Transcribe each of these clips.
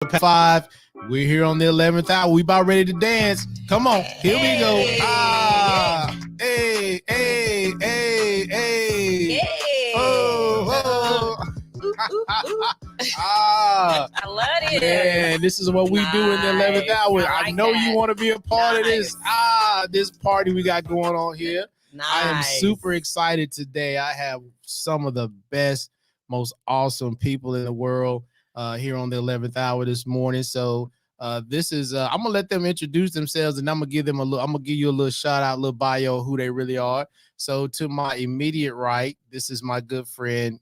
5. We're here on the 11th hour. We about ready to dance. Come on, here we go. Hey, hey, hey, hey. Oh, oh. I love it. Man, this is what we do in the 11th hour. I know you want to be a part of this. This party we got going on here. I am super excited today. I have some of the best, most awesome people in the world here on the 11th hour this morning. So this is I'm gonna let them introduce themselves, and I'm gonna give you a little shout out, a little bio, who they really are. So to my immediate right, this is my good friend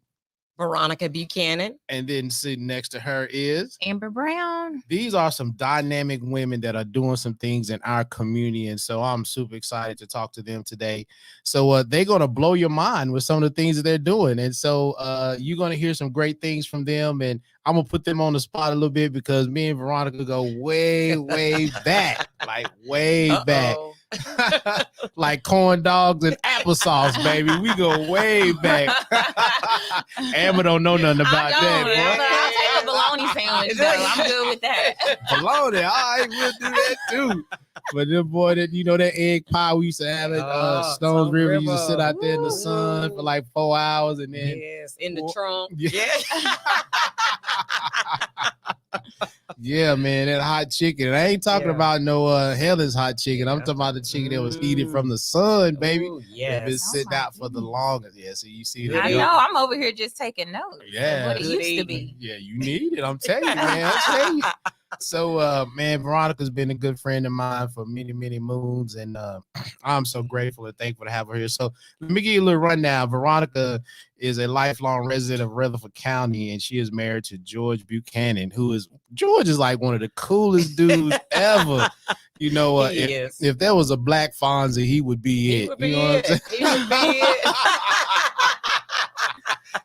Veronica Buchanan. And then sitting next to her is Amber Brown. These are some dynamic women that are doing some things in our community. And so I'm super excited to talk to them today. So they're going to blow your mind with some of the things that they're doing. And so you're going to hear some great things from them. And I'm going to put them on the spot a little bit because me and Veronica go way, way back, like way back. Like corn dogs and applesauce, baby. We go way back. Amber don't know nothing about that. I'll take a bologna sandwich, though. I'm good with that. Bologna, all right, we'll do that too. But then, boy, that egg pie we used to have at Stones River, used to sit out there in the sun for like 4 hours, and then in the trunk. Yeah, man, that hot chicken. I ain't talking about no Helen's hot chicken. I'm talking about the chicken that was heated from the sun, baby. Yes. Been sitting out for the longest. Yeah, so you see that. I know. I'm over here just taking notes. Yeah, what it used to be. Yeah, you need it. I'm telling you, man. I'm telling you. So, man, Veronica's been a good friend of mine for many, many moons, and I'm so grateful and thankful to have her here. So let me give you a little rundown. Veronica is a lifelong resident of Rutherford County, and she is married to George Buchanan, George is like one of the coolest dudes ever. You know, if there was a black Fonzie, he would be it. You know what I'm saying?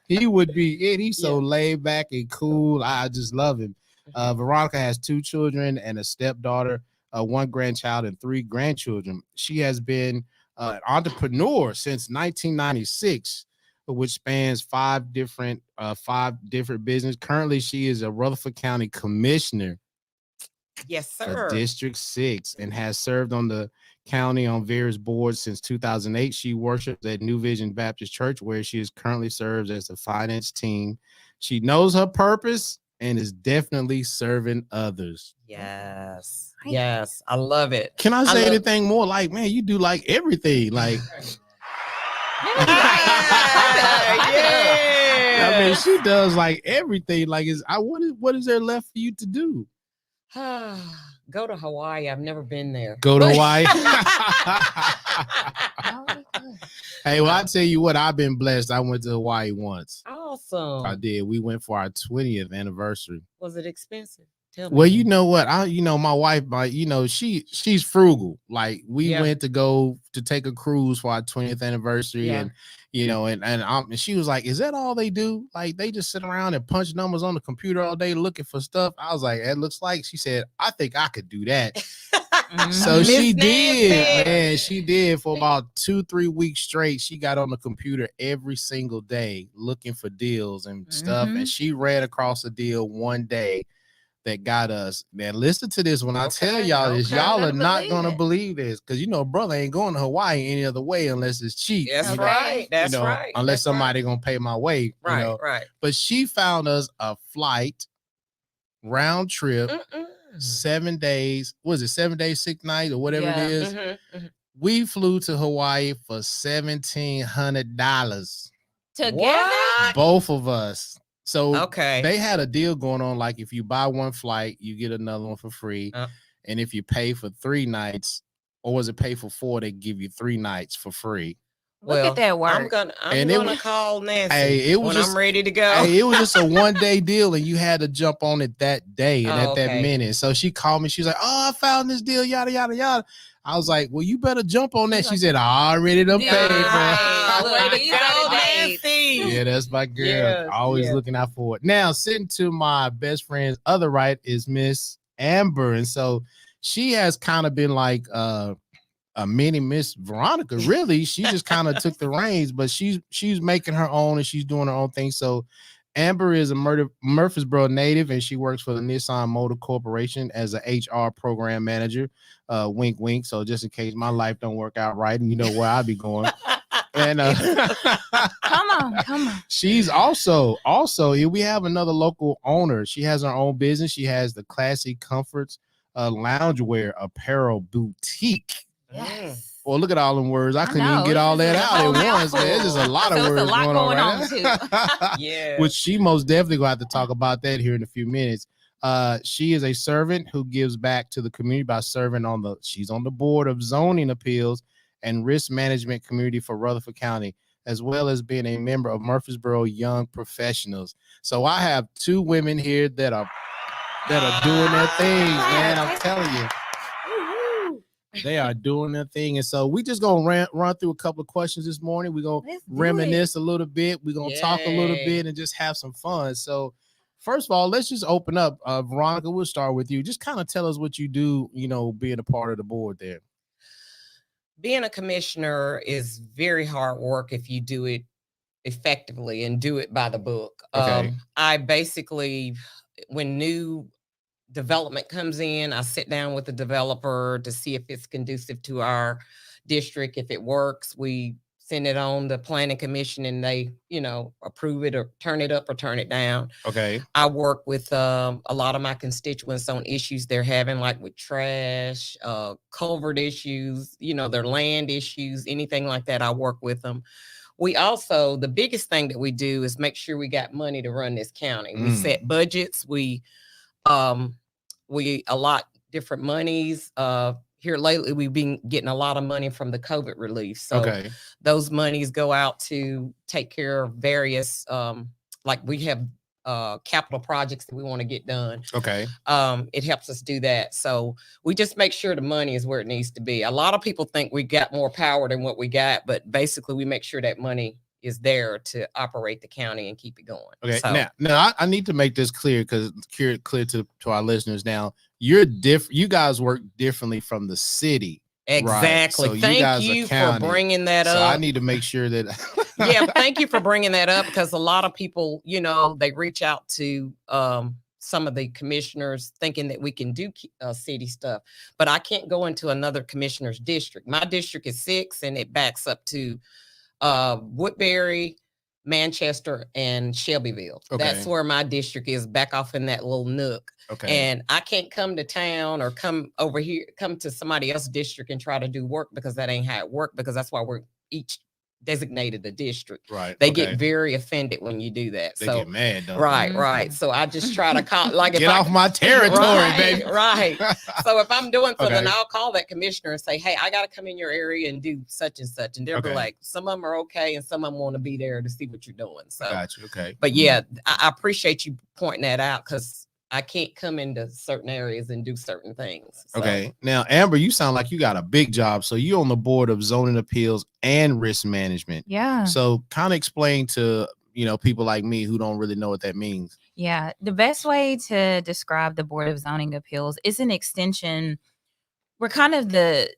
He would be it. He's so laid back and cool. I just love him. Veronica has 2 children and a stepdaughter, 1 grandchild, and 3 grandchildren. She has been an entrepreneur since 1996, which spans 5 different businesses. Currently, she is a Rutherford County commissioner. Yes, sir. For District 6, and has served on the county on various boards since 2008. She worships at New Vision Baptist Church, where she is currently serves as the finance team. She knows her purpose and is definitely serving others. Yes. Yes. I love it. Can I say anything more? Like, man, you do like everything. Like, I mean, she does like everything. Like, what is there left for you to do? Go to Hawaii. I've never been there. Go to Hawaii. Hey, well, I tell you what, I've been blessed. I went to Hawaii once. Awesome. I did. We went for our 20th anniversary. Was it expensive? Tell me. Well, you know what? My wife, she's frugal. Like, we went to take a cruise for our 20th anniversary, and she was like, "Is that all they do? Like, they just sit around and punch numbers on the computer all day looking for stuff?" I was like, "It looks like." She said, "I think I could do that." So she did, man. She did for about 2-3 weeks straight. She got on the computer every single day looking for deals and stuff. And she ran across a deal one day that got us. Man, listen to this when I tell y'all this. Y'all are not gonna believe this, because brother ain't going to Hawaii any other way unless it's cheap. That's right. That's right. Unless somebody gonna pay my way. Right. Right. But she found us a flight round trip. 7 days, 7 days, 6 nights, or whatever it is. We flew to Hawaii for $1,700 together, both of us. So they had a deal going on, like if you buy one flight, you get another one for free, and if you pay for 3 nights, or was it pay for 4, they give you 3 nights for free. Look at that work. I'm gonna call Nancy I'm ready to go. Hey, it was just a 1-day deal, and you had to jump on it that day and at that minute. So she called me. She's like, "Oh, I found this deal, yada yada yada." I was like, "Well, you better jump on that." She said, "I already done paid for it." Yeah, that's my girl. Yes, always looking out for it. Now, sitting to my best friend's other right is Miss Amber, and so she has kind of been like a mini Miss Veronica. Really, she just kind of took the reins, but she's making her own and she's doing her own thing. So Amber is a Murfreesboro native, and she works for the Nissan Motor Corporation as an HR program manager. Wink, wink. So just in case my life don't work out right, and you know where I'll be going. And come on. She's also here. We have another local owner. She has her own business. She has the Classy Comforts loungewear apparel boutique. Yes. Well, look at all them words. I couldn't even get all that out at once, man. There's just a lot of words going on too. Yeah. Which she most definitely going to have to talk about that here in a few minutes. She is a servant who gives back to the community by serving she's on the board of zoning appeals and risk management community for Rutherford County, as well as being a member of Murfreesboro Young Professionals. So I have two women here that are doing their thing, man. I'm telling you. They are doing their thing. And so we just gonna run through a couple of questions this morning. We're gonna reminisce a little bit. We're gonna talk a little bit and just have some fun. So first of all, let's just open up. Veronica, we'll start with you. Just kind of tell us what you do, being a part of the board there. Being a commissioner is very hard work if you do it effectively and do it by the book. Okay. I basically, when new development comes in, I sit down with the developer to see if it's conducive to our district. If it works, we send it on the planning commission and they, approve it or turn it up or turn it down. Okay. I work with a lot of my constituents on issues they're having, like with trash, culvert issues, their land issues, anything like that. I work with them. We also, the biggest thing that we do is make sure we got money to run this county. We set budgets. We allot different monies. Here lately, we've been getting a lot of money from the COVID relief. So those monies go out to take care of various, like we have capital projects that we want to get done. Okay. It helps us do that. So we just make sure the money is where it needs to be. A lot of people think we got more power than what we got, but basically we make sure that money is there to operate the county and keep it going. Okay. So, now I need to make this clear clear to our listeners. Now you're different. You guys work differently from the city. Exactly. Right? So thank you for bringing that up. So I need to make sure that. Yeah. Thank you for bringing that up, because a lot of people, they reach out to some of the commissioners thinking that we can do city stuff, but I can't go into another commissioner's district. My district is 6 and it backs up to Woodbury, Manchester, and Shelbyville. Okay. That's where my district is, back off in that little nook. Okay. And I can't come to town or come over here, come to somebody else's district and try to do work, because that ain't how it works, because that's why we're each designated a district. Right. They get very offended when you do that. They get mad, don't they? Right. So I just try to call, like, get off my territory, baby. Right. So if I'm doing something, I'll call that commissioner and say, hey, I got to come in your area and do such and such. And they'll be like, some of them are okay, and some of them want to be there to see what you're doing. So got you. Okay. But yeah, I appreciate you pointing that out, because I can't come into certain areas and do certain things. So. Okay. Now, Amber, you sound like you got a big job. So you're on the board of zoning appeals and risk management. Yeah. So kind of explain to, people like me who don't really know what that means. Yeah. The best way to describe the Board of Zoning Appeals is an extension. We're kind of the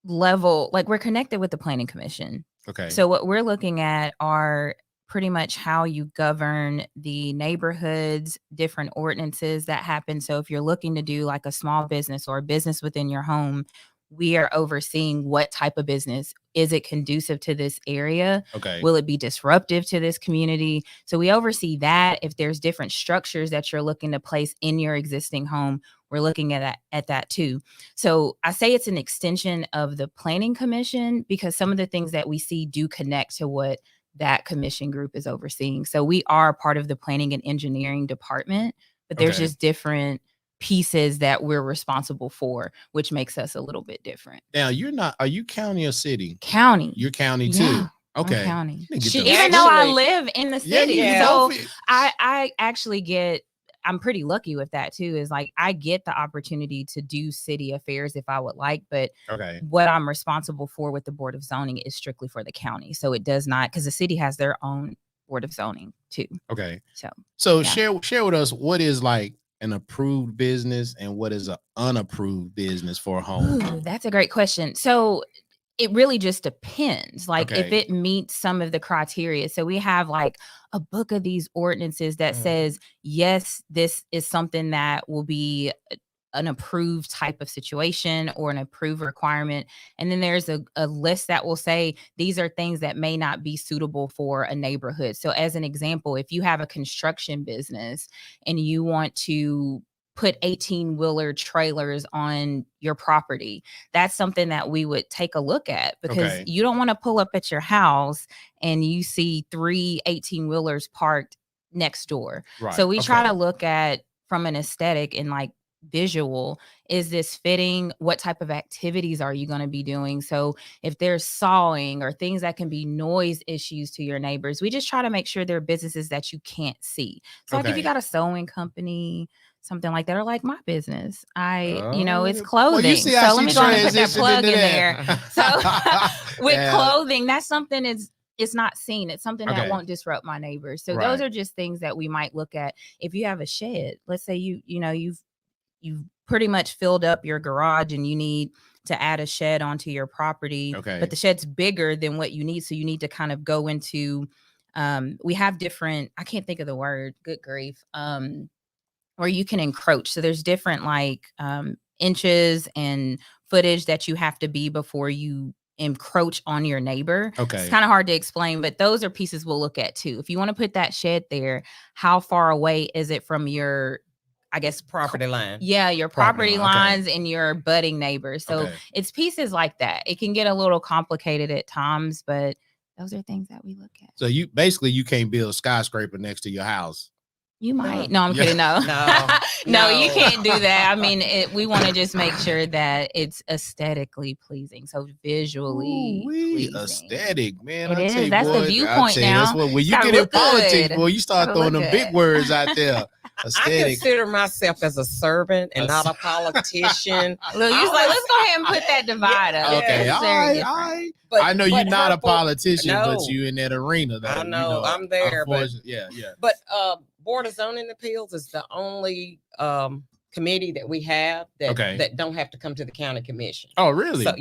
level, like we're connected with the Planning Commission. Okay. So what we're looking at are pretty much how you govern the neighborhoods, different ordinances that happen. So if you're looking to do like a small business or a business within your home, we are overseeing what type of business. Is it conducive to this area? Okay. Will it be disruptive to this community? So we oversee that. If there's different structures that you're looking to place in your existing home, we're looking at that too. So I say it's an extension of the Planning Commission, because some of the things that we see do connect to what that commission group is overseeing. So we are part of the planning and engineering department, but there's just different pieces that we're responsible for, which makes us a little bit different. Now, are you county or city? County. You're county too. Yeah, okay. County. Even though I live in the city. Yeah. So I actually I'm pretty lucky with that too, is like I get the opportunity to do city affairs if I would like, but what I'm responsible for with the Board of Zoning is strictly for the county. So it does not, because the city has their own Board of Zoning too. Okay. So share with us what is like an approved business and what is an unapproved business for a home. Ooh, that's a great question. So it really just depends. Like if it meets some of the criteria. So we have like a book of these ordinances that says, yes, this is something that will be an approved type of situation or an approved requirement. And then there's a list that will say these are things that may not be suitable for a neighborhood. So as an example, if you have a construction business and you want to put 18-wheeler trailers on your property, that's something that we would take a look at, because you don't want to pull up at your house and you see 3 18-wheelers parked next door. Right. So we try to look at from an aesthetic and like visual, is this fitting? What type of activities are you going to be doing? So if there's sawing or things that can be noise issues to your neighbors, we just try to make sure they're businesses that you can't see. So like if you got a sewing company, something like that, or like my business, it's clothing. Well, you see so let me go and put that plug in there. So with clothing, that's something it's not seen. It's something that won't disrupt my neighbors. So those are just things that we might look at. If you have a shed, let's say you've pretty much filled up your garage and you need to add a shed onto your property, but the shed's bigger than what you need. So you need to kind of go into, we have different, I can't think of the word, good grief, where you can encroach. So there's different like inches and footage that you have to be before you encroach on your neighbor. It's kind of hard to explain, but those are pieces we'll look at too. If you want to put that shed there, how far away is it from your, I guess, property line? Yeah, your property lines and your budding neighbors. So it's pieces like that. It can get a little complicated at times, but those are things that we look at. So you can't build a skyscraper next to your house. You might. No, I'm kidding. No, you can't do that. I mean, we want to just make sure that it's aesthetically pleasing. So visually pleasing. Aesthetic, man. It is. That's the viewpoint now. That's what, when you get in politics, boy, you start throwing them big words out there. Aesthetic. I consider myself as a servant and not a politician. Look, you like, let's go ahead and put that divide up. Okay, all right. I know you're not a politician, but you in that arena. Though, I know, I'm there. But, yeah. But Board of Zoning Appeals is the only committee that we have that don't have to come to the county commission. Oh, really? So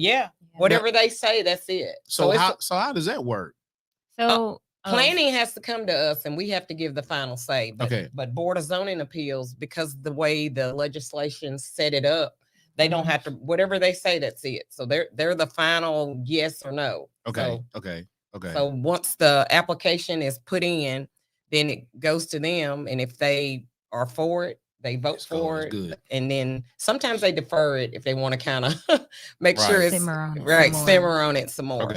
whatever they say, that's it. So how does that work? So planning has to come to us and we have to give the final say. But Board of Zoning Appeals, because the way the legislation set it up, they don't have to, whatever they say, that's it. So they're the final yes or no. Okay. So once the application is put in, then it goes to them. And if they are for it, they vote for it. Good. And then sometimes they defer it if they want to kind of make sure it's simmer on it some more.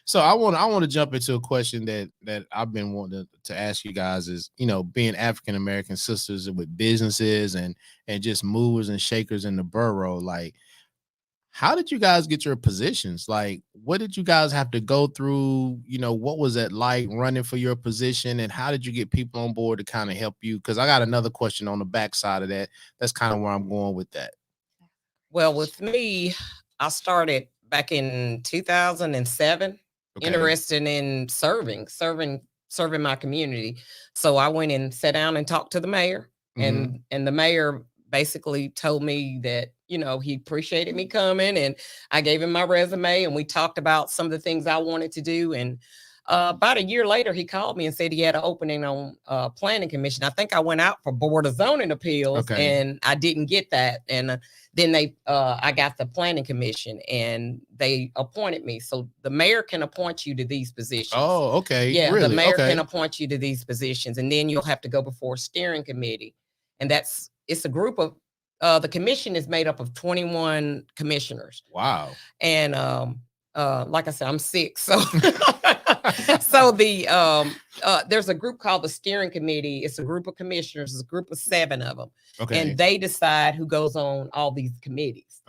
So I want to jump into a question that I've been wanting to ask you guys is, being African American sisters with businesses and just movers and shakers in the borough, like, how did you guys get your positions? Like, what did you guys have to go through? What was it like running for your position, and how did you get people on board to kind of help you? Because I got another question on the backside of that. That's kind of where I'm going with that. Well, with me, I started back in 2007, interested in serving my community. So I went and sat down and talked to the mayor, and the mayor basically told me that, he appreciated me coming, and I gave him my resume and we talked about some of the things I wanted to do. And about a year later, he called me and said he had an opening on planning commission. I think I went out for Board of Zoning Appeals and I didn't get that. And then I got the planning commission and they appointed me. So the mayor can appoint you to these positions. Oh, okay. Yeah, really? The mayor can appoint you to these positions, and then you'll have to go before a steering committee. And it's a group of, the commission is made up of 21 commissioners. Wow. And like I said, I'm 6. So so there's a group called the steering committee. It's a group of commissioners. It's a group of 7 of them. And they decide who goes on all these committees.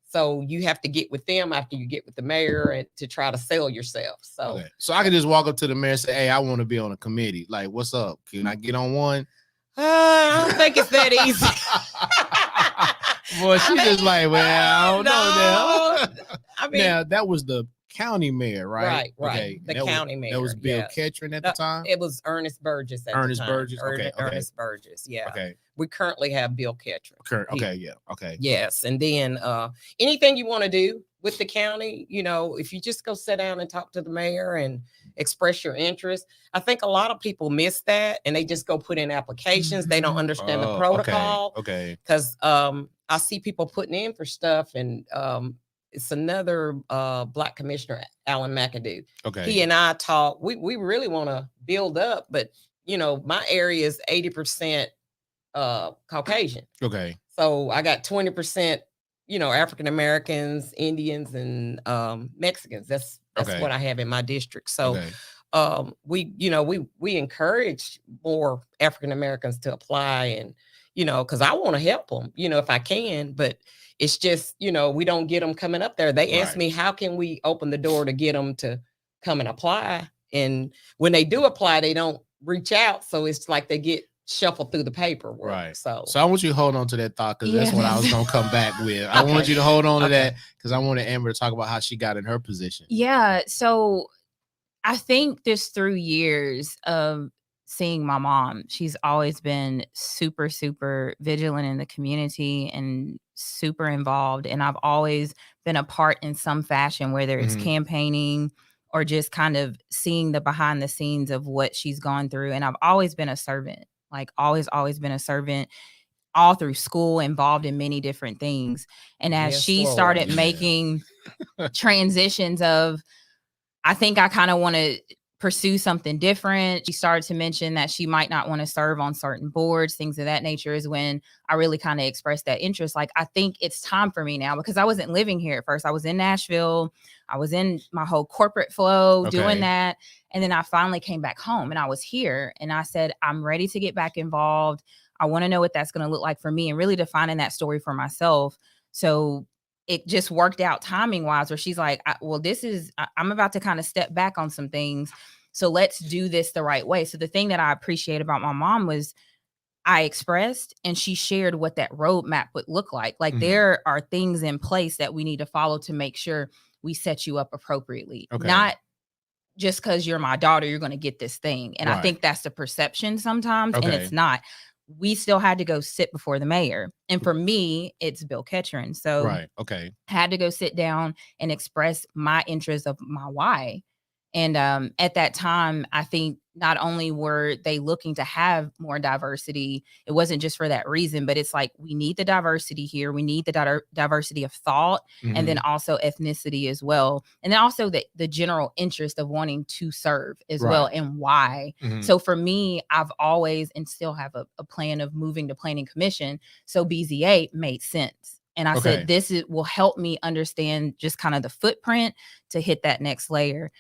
So you have to get with them after you get with the mayor and to try to sell yourself. So I can just walk up to the mayor and say, hey, I want to be on a committee. Like, what's up? Can I get on one? I don't think it's that easy. Boy, she's just like, well, I don't know now. I mean, now that was the county mayor, right? Right. Okay. The county mayor. That was Bill Ketron at the time? It was Ernest Burgess at the time. Ernest Burgess? Ernest Burgess, yeah. Okay. We currently have Bill Ketron. Okay. Yes. And then anything you want to do, with the county, you know, if you just go sit down and talk to the mayor and express your interest. I think a lot of people miss that and they just go put in applications. They don't understand the protocol. Okay. Because I see people putting in for stuff, and it's another Black commissioner, Alan McAdoo. Okay. He and I talk. We really want to build up, but you know, my area is 80% Caucasian. Okay. So I got 20%, you know, African Americans, Indians, and Mexicans. That's what I have in my district. So we encourage more African Americans to apply, and you know, because I want to help them, you know, if I can, but it's just, you know, we don't get them coming up there. They ask me, how can we open the door to get them to come and apply? And when they do apply, they don't reach out. So it's like they get shuffled through the paperwork. Right. So I want you to hold on to that thought, because that's what I was going to come back with. I want you to hold on to that, because I wanted Amber to talk about how she got in her position. Yeah. So I think just through years of seeing my mom, she's always been super, super vigilant in the community and super involved. And I've always been a part in some fashion, whether it's campaigning or just kind of seeing the behind the scenes of what she's gone through. And I've always been a servant, like always been a servant all through school, involved in many different things. And as she started making transitions of, I think I kind of want to pursue something different, she started to mention that she might not want to serve on certain boards, things of that nature, is when I really kind of expressed that interest. Like, I think it's time for me now, because I wasn't living here at first. I was in Nashville. I was in my whole corporate flow doing that. And then I finally came back home and I was here and I said, I'm ready to get back involved. I want to know what that's going to look like for me, and really defining that story for myself. So it just worked out timing wise, where she's like, I'm about to kind of step back on some things. So let's do this the right way. So the thing that I appreciate about my mom was I expressed and she shared what that roadmap would look like. Like there are things in place that we need to follow to make sure we set you up appropriately. Not just because you're my daughter, you're going to get this thing. And I think that's the perception sometimes. And it's not. We still had to go sit before the mayor. And for me, it's Bill Ketchern. So I had to go sit down and express my interest of my why. And at that time, I think not only were they looking to have more diversity, it wasn't just for that reason, but it's like, we need the diversity here. We need the diversity of thought, and then also ethnicity as well. And then also the general interest of wanting to serve as well, and why. So for me, I've always, and still have a plan of moving to planning commission. So BZA made sense. And I said, will help me understand just kind of the footprint to hit that next layer.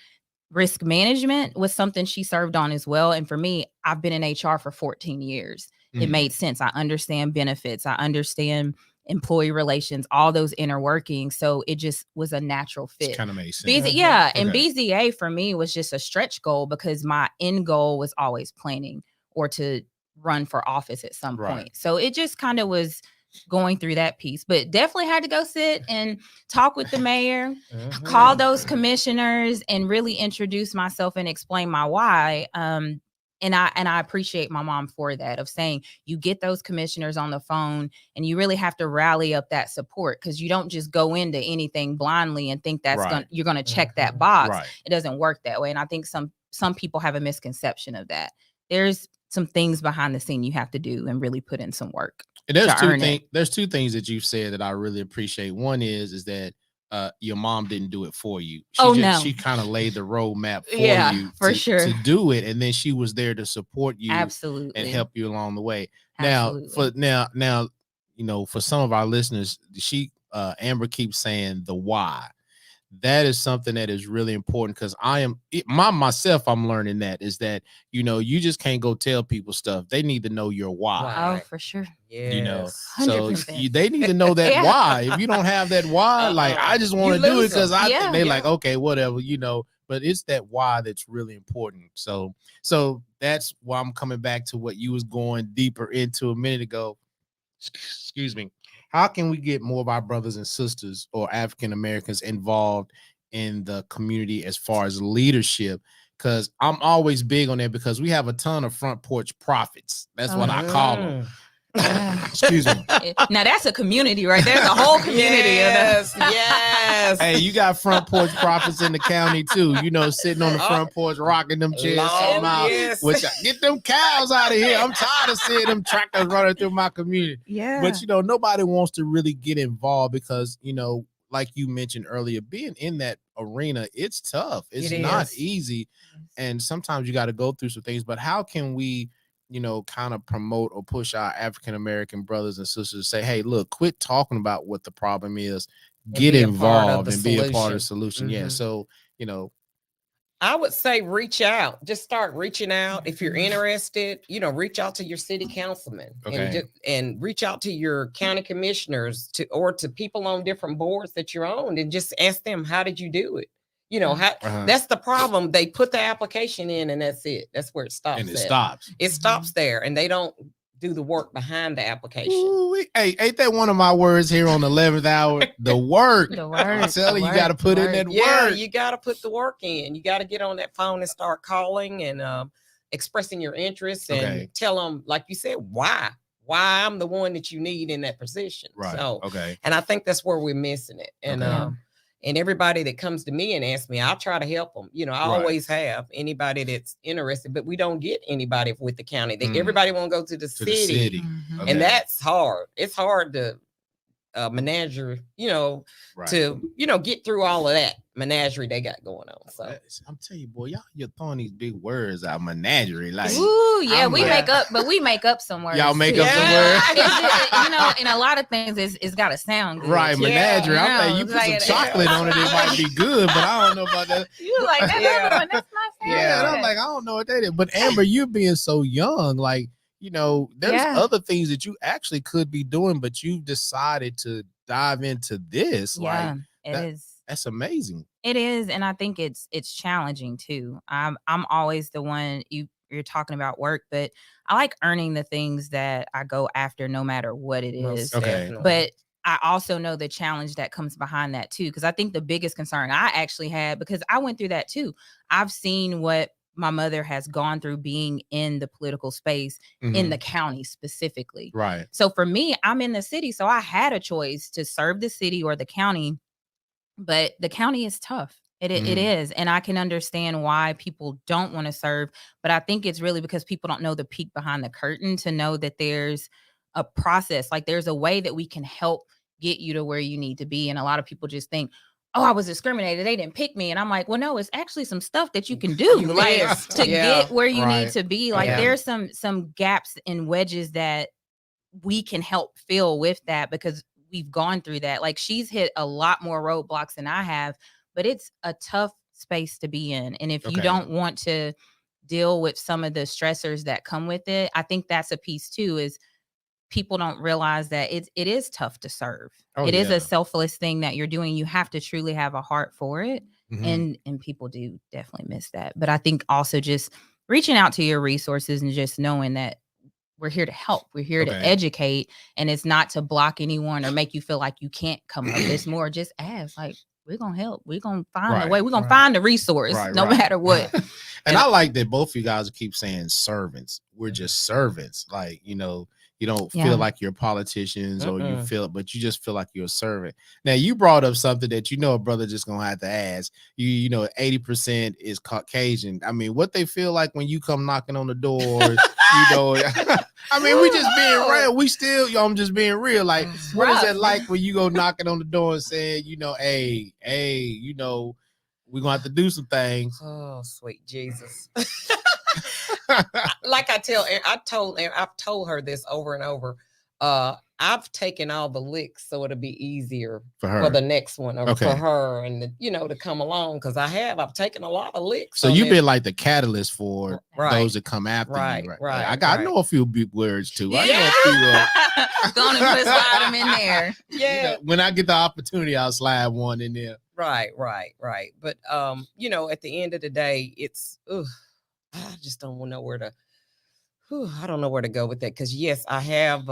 Risk management was something she served on as well. And for me, I've been in HR for 14 years. It made sense. I understand benefits. I understand employee relations, all those inner workings. So it just was a natural fit. Kind of made sense. And BZA for me was just a stretch goal, because my end goal was always planning or to run for office at some point. So it just kind of was going through that piece, but definitely had to go sit and talk with the mayor, call those commissioners, and really introduce myself and explain my why. And I appreciate my mom for that, of saying you get those commissioners on the phone and you really have to rally up that support, because you don't just go into anything blindly and think that's you're going to check that box. It doesn't work that way. And I think some people have a misconception of that. There's some things behind the scene you have to do and really put in some work. And there's two things that you've said that I really appreciate. One is that your mom didn't do it for you. She kind of laid the roadmap for you to do it, and then she was there to support you and help you along the way. Now, you know, for some of our listeners, Amber keeps saying the why. That is something that is really important, because I'm learning that is that, you know, you just can't go tell people stuff. They need to know your why. Oh, for sure. You know, 100%. They need to know that why. If you don't have that why, like, I just want to do it because I think they're like, okay, whatever, you know, but it's that why that's really important. So that's why I'm coming back to what you was going deeper into a minute ago. Excuse me. How can we get more of our brothers and sisters or African Americans involved in the community as far as leadership? Because I'm always big on that, because we have a ton of front porch prophets. That's what I call them. Excuse me. Now that's a community right there. The whole community. Yes, yes. Hey, you got front porch prophets in the county too. You know, sitting on the front porch, rocking them chairs. Yes. Which get them cows out of here. I'm tired of seeing them tractors running through my community. Yeah. But you know, nobody wants to really get involved because you know, like you mentioned earlier, being in that arena, it's tough. It's not easy, and sometimes you got to go through some things. But how can we, you know, kind of promote or push our African American brothers and sisters to say, hey, look, quit talking about what the problem is, get involved and be a part of the solution. Yeah. So, you know, I would say reach out. Just start reaching out. If you're interested, you know, reach out to your city councilman and reach out to your county commissioners or to people on different boards that you're on and just ask them, how did you do it? You know, that's the problem. They put the application in and that's it. That's where it stops. And it stops. It stops there and they don't do the work behind the application. Ooh, hey, ain't that one of my words here on the 11th hour? The work. The work. I'm telling you, got to put in that work. Yeah, you got to put the work in. You got to get on that phone and start calling and expressing your interests and tell them, like you said, why I'm the one that you need in that position. Right. So, and I think that's where we're missing it. And and everybody that comes to me and asks me, I'll try to help them. You know, I always have anybody that's interested, but we don't get anybody with the county. Everybody want to go to the city. And that's hard. It's hard to menagerie, you know, to, you know, get through all of that menagerie they got going on. So I'm telling you, boy, you're throwing these big words out, menagerie. Like, ooh, yeah, we make up some words. Y'all make up some words. You know, and a lot of things it's got to sound good. Right, menagerie. I'm like, you put some chocolate on it, it might be good, but I don't know about that. You like that? That's not fair. Yeah, and I'm like, I don't know what that is. But Amber, you being so young, like, you know, there's other things that you actually could be doing, but you decided to dive into this. Yeah, like, that's amazing. It is, and I think it's challenging too. I'm always the one you're talking about work, but I like earning the things that I go after, no matter what it is. Okay, but I also know the challenge that comes behind that too, because I think the biggest concern I actually had, because I went through that too. I've seen what my mother has gone through being in the political space in the county specifically. Right. So for me, I'm in the city. So I had a choice to serve the city or the county, but the county is tough. It is. And I can understand why people don't want to serve, but I think it's really because people don't know the peek behind the curtain to know that there's a process. Like there's a way that we can help get you to where you need to be. And a lot of people just think, oh, I was discriminated, they didn't pick me. And I'm like, well, no, it's actually some stuff that you can do to get where you need to be. Like there's some gaps and wedges that we can help fill with that, because we've gone through that. Like she's hit a lot more roadblocks than I have, but it's a tough space to be in. And if you don't want to deal with some of the stressors that come with it, I think that's a piece too, is people don't realize that it is tough to serve. It is a selfless thing that you're doing. You have to truly have a heart for it. And people do definitely miss that. But I think also just reaching out to your resources and just knowing that we're here to help. We're here to educate, and it's not to block anyone or make you feel like you can't come up. It's more just ask, like, we're going to help. We're going to find a way. We're going to find a resource no matter what. And I like that both of you guys keep saying servants. We're just servants. Like, you know, you don't feel like you're politicians or you feel, but you just feel like you're a servant. Now, you brought up something that, you know, a brother just going to have to ask. You know, 80% is Caucasian. I mean, what they feel like when you come knocking on the doors, you know, I mean, we just being real. We still, I'm just being real. Like, what is it like when you go knocking on the door and saying, you know, hey, you know, we're going to have to do some things. Oh, sweet Jesus. Like I've told her this over and over. I've taken all the licks so it'll be easier for the next one or for her and to come along, because I've taken a lot of licks. So you've been like the catalyst for those that come after you. Right. I know a few big words too. I know a few. Going to slide them in there. Yeah. You know, when I get the opportunity, I'll slide one in there. Right. But at the end of the day, it's I just don't know where to. I don't know where to go with that, because yes, I have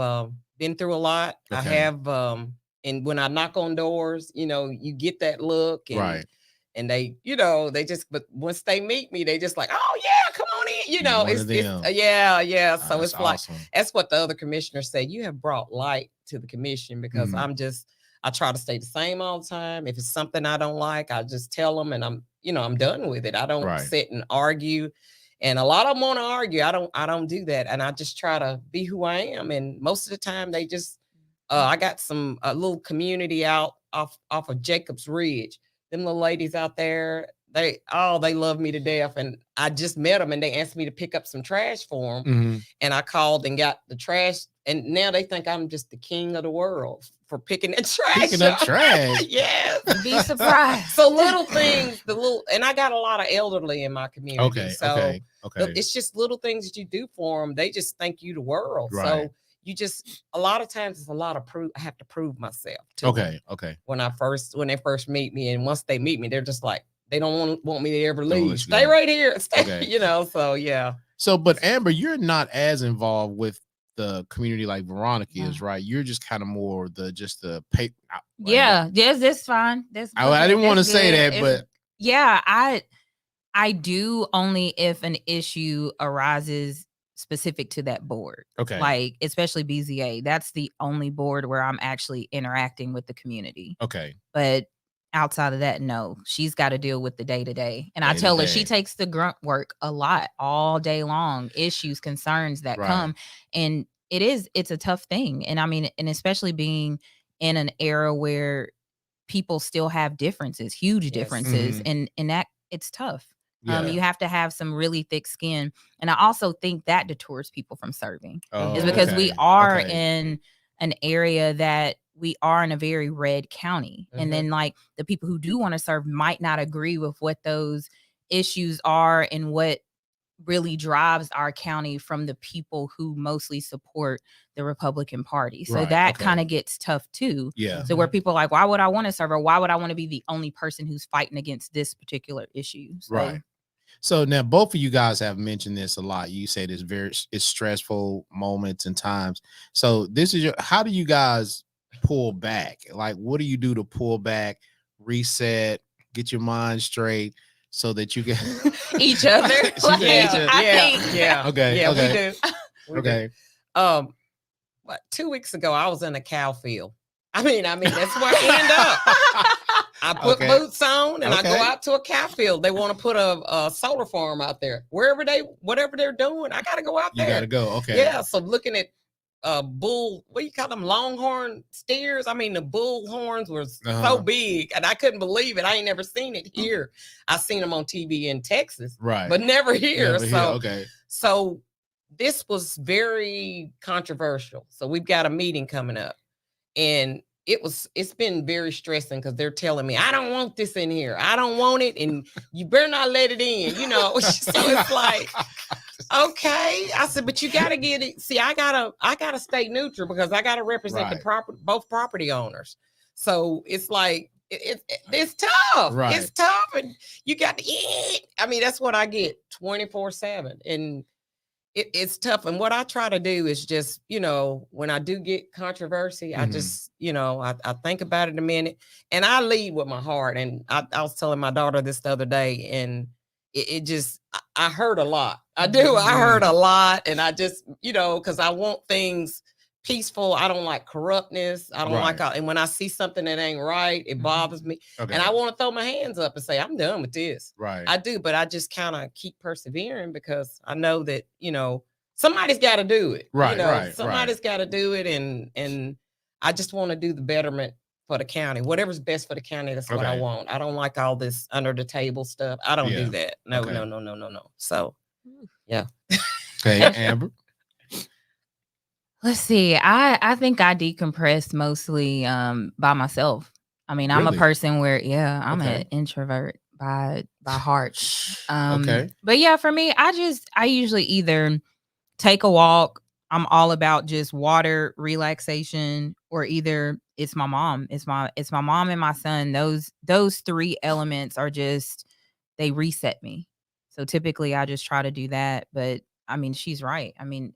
been through a lot. I have, and when I knock on doors, you get that look, and they, they just, but once they meet me, they just like, oh yeah, come on you know, it's yeah. So that's it's like, awesome. that's what the other commissioners say. You have brought light to the commission, because I try to stay the same all the time. If it's something I don't like, I just tell them, and I'm done with it. I don't sit and argue. And a lot of them want to argue. I don't do that. And I just try to be who I am. And most of the time they just, I got a little community out off of Jacob's Ridge. Them little ladies out there, they love me to death. And I just met them, and they asked me to pick up some trash for them. And I called and got the trash. And now they think I'm just the king of the world for picking that trash. Picking up trash. Yeah. Be surprised. So little things, and I got a lot of elderly in my community. Okay. So it's just little things that you do for them. They just think you the world. Right. So you just, a lot of times it's a lot of I have to prove myself to them. Okay. When they first meet me, and once they meet me, they're just like, they don't want me to ever leave. Stay right here. Stay, so yeah. So, but Amber, you're not as involved with the community like Veronica is, right? You're just kind of more the paper. Yeah, yes, that's fine. I didn't want to say that, but yeah, I do only if an issue arises specific to that board. Okay. Like, especially BZA. That's the only board where I'm actually interacting with the community. Okay. But outside of that, no, she's got to deal with the day-to-day. And I tell her she takes the grunt work a lot all day long, issues, concerns that come. And it's a tough thing. And I mean, and especially being in an era where people still have differences, huge differences. And that it's tough. Yeah. You have to have some really thick skin. And I also think that deters people from serving. Is because we are in an area that we are in a very red county. And then like the people who do want to serve might not agree with what those issues are and what really drives our county from the people who mostly support the Republican Party. So that kind of gets tough too. Yeah. So where people are like, why would I want to serve, or why would I want to be the only person who's fighting against this particular issue? So, right. So now both of you guys have mentioned this a lot. You said it's stressful moments and times. So this is how do you guys pull back? Like, what do you do to pull back, reset, get your mind straight so that you can each other? Yeah. Okay. Yeah, we do. Okay. What, 2 weeks ago I was in a cow field. I mean, that's where I end up. I put boots on and I go out to a cow field. They want to put a solar farm out there. Whatever they're doing, I got to go out there. You got to go. Okay. Yeah. So looking at bull, what do you call them? Longhorn steers. I mean, the bull horns were so big, and I couldn't believe it. I ain't never seen it here. I seen them on TV in Texas, right? But never here. So this was very controversial. So we've got a meeting coming up, and it's been very stressing because they're telling me, I don't want this in here. I don't want it. And you better not let it in, So it's like, okay. I said, but you got to get it. See, I gotta stay neutral because I got to represent both property owners. So it's like, it's tough. Right. It's tough. And you got to eat. I mean, that's what I get 24/7. And it's tough. And what I try to do is just, when I do get controversy, I just, I think about it a minute and I lead with my heart. And I was telling my daughter this the other day, and it just, I heard a lot. I do. I heard a lot. And I just, because I want things peaceful. I don't like corruptness. I don't like, and when I see something that ain't right, it bothers me. Okay. And I want to throw my hands up and say, I'm done with this. Right. I do, but I just kind of keep persevering because I know that, somebody's got to do it. Right. Somebody's got to do it. And I just want to do the betterment for the county. Whatever's best for the county, that's what I want. I don't like all this under the table stuff. I don't do that. No. So, yeah. Okay, Amber. Let's see. I think I decompress mostly by myself. I mean, I'm a person where, I'm an introvert by heart. But yeah, for me, I usually either take a walk. I'm all about just water, relaxation, or either it's my mom. It's my mom and my son. Those three elements are just, they reset me. So typically I just try to do that. But I mean, she's right. I mean,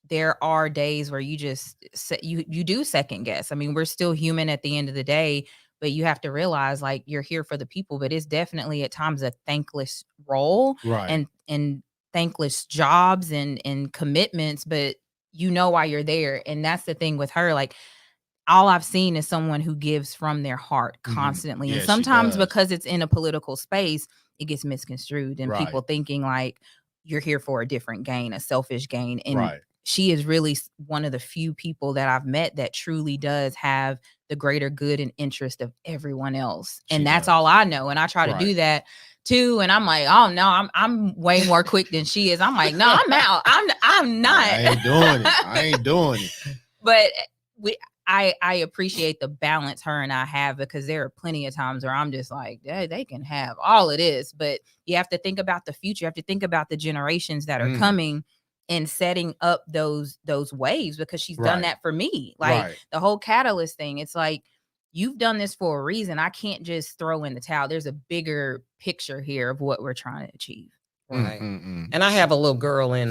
there are days where you just you do second guess. I mean, we're still human at the end of the day, but you have to realize like you're here for the people, but it's definitely at times a thankless role. Right. And thankless jobs and commitments, but you know why you're there. And that's the thing with her. Like, all I've seen is someone who gives from their heart constantly. Yeah, and sometimes because it's in a political space, it gets misconstrued and people thinking like you're here for a different gain, a selfish gain. And she is really one of the few people that I've met that truly does have the greater good and interest of everyone else. And that's all I know. And I try to do that too. And I'm like, oh no, I'm way more quick than she is. I'm like, no, I'm out. I'm not. I ain't doing it. But I appreciate the balance her and I have, because there are plenty of times where I'm just like, they can have all of this, but you have to think about the future. You have to think about the generations that are coming and setting up those waves, because she's done that for me. Like the whole catalyst thing. It's like, you've done this for a reason. I can't just throw in the towel. There's a bigger picture here of what we're trying to achieve. Right. And I have a little girl in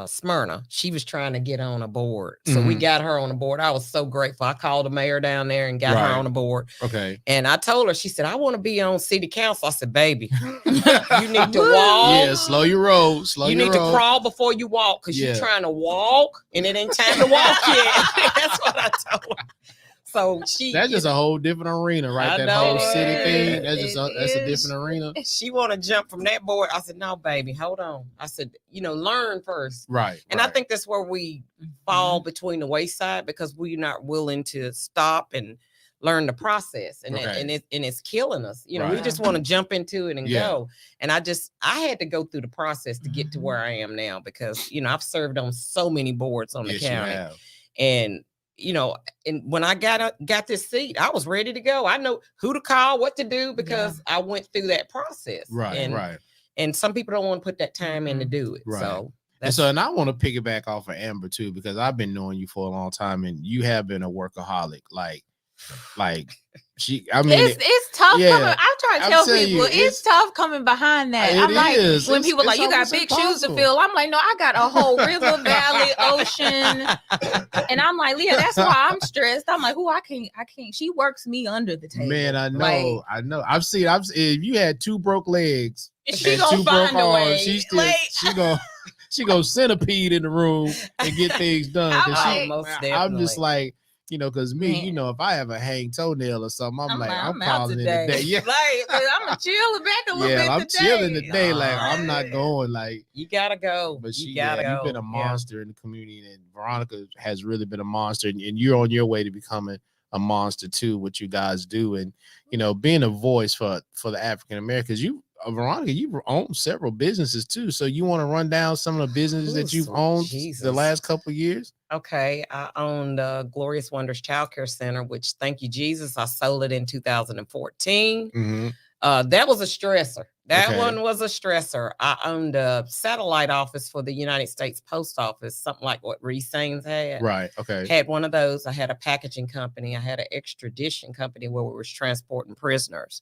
Smyrna. She was trying to get on a board, so we got her on a board. I was so grateful. I called the mayor down there and got her on a board. Okay. And I told her, she said, I want to be on city council. I said, baby, you need to walk. Yeah, slow your roll. You need to crawl before you walk, because you're trying to walk and it ain't time to walk yet. That's what I told her. So that's just a whole different arena, right? That whole city thing. That's a different arena. She want to jump from that board. I said, no, baby, hold on. I said, learn first. Right. And I think that's where we fall between the wayside, because we're not willing to stop and learn the process. And it's killing us. We just want to jump into it and go. And I had to go through the process to get to where I am now, because, I've served on so many boards on the county. And and when I got this seat, I was ready to go. I know who to call, what to do, because I went through that process. Right. And some people don't want to put that time in to do it. Right. And I want to piggyback off of Amber too, because I've been knowing you for a long time, and you have been a workaholic. Like she, I mean, it's tough. I'm trying to tell people it's tough coming behind that. I'm like, when people like, you got big shoes to fill. I'm like, no, I got a whole river, valley, ocean, and I'm like, Leah, that's why I'm stressed. I'm like, I can't. She works me under the table. Man, I know. I've seen. If you had two broke legs, she gonna find a way. She go centipede in the room and get things done. I'm just like, because me, if I have a hang toenail or something, I'm calling it a day. Yeah, I'm gonna chill back a little bit. I'm chilling today. Like, I'm not going. Like, you gotta go. But you've been a monster in the community, and Veronica has really been a monster, and you're on your way to becoming a monster too. What you guys do, and being a voice for the African Americans. Veronica, you've owned several businesses too. So you want to run down some of the businesses that you've owned the last couple of years? Okay. I owned Glorious Wonders Child Care Center, which, thank you, Jesus, I sold it in 2014. That was a stressor. That one was a stressor. I owned a satellite office for the United States Post Office, something like what Reese Sains had. Right. Okay. Had one of those. I had a packaging company. I had an extradition company where we were transporting prisoners.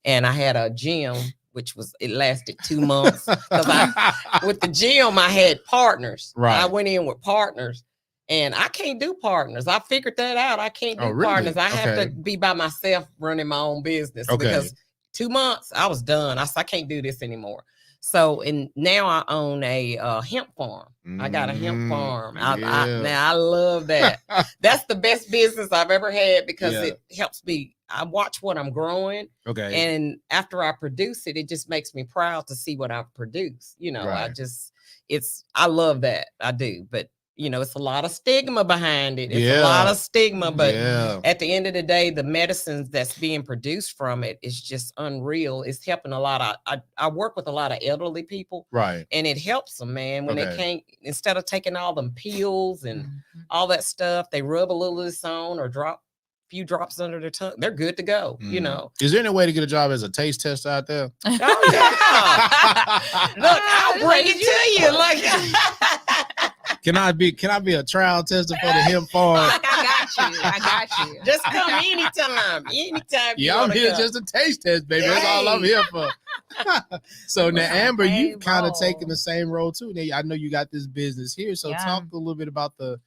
And I had a gym, which it lasted 2 months. Because with the gym, I had partners. Right. I went in with partners, and I can't do partners. I figured that out. I can't do partners. I have to be by myself running my own business because 2 months, I was done. I said, I can't do this anymore. So, and now I own a hemp farm. I got a hemp farm. I love that. That's the best business I've ever had, because it helps me. I watch what I'm growing. Okay. And after I produce it, it just makes me proud to see what I've produced. I love that. I do. But, it's a lot of stigma behind it. It's a lot of stigma. But at the end of the day, the medicines that's being produced from it is just unreal. It's helping a lot of, I work with a lot of elderly people. Right. And it helps them, man, when they can't, instead of taking all them pills and all that stuff, they rub a little of this on or drop few drops under their tongue, they're good to go. Is there any way to get a job as a taste tester out there? Oh yeah. Look, I'll bring it to you. Like, can I be a trial tester for the hemp farm? I got you. Just come anytime. Yeah, I'm here just a taste test, baby. That's all I'm here for. So now, Amber, you kind of taking the same role too. Now, I know you got this business here, so talk a little bit about the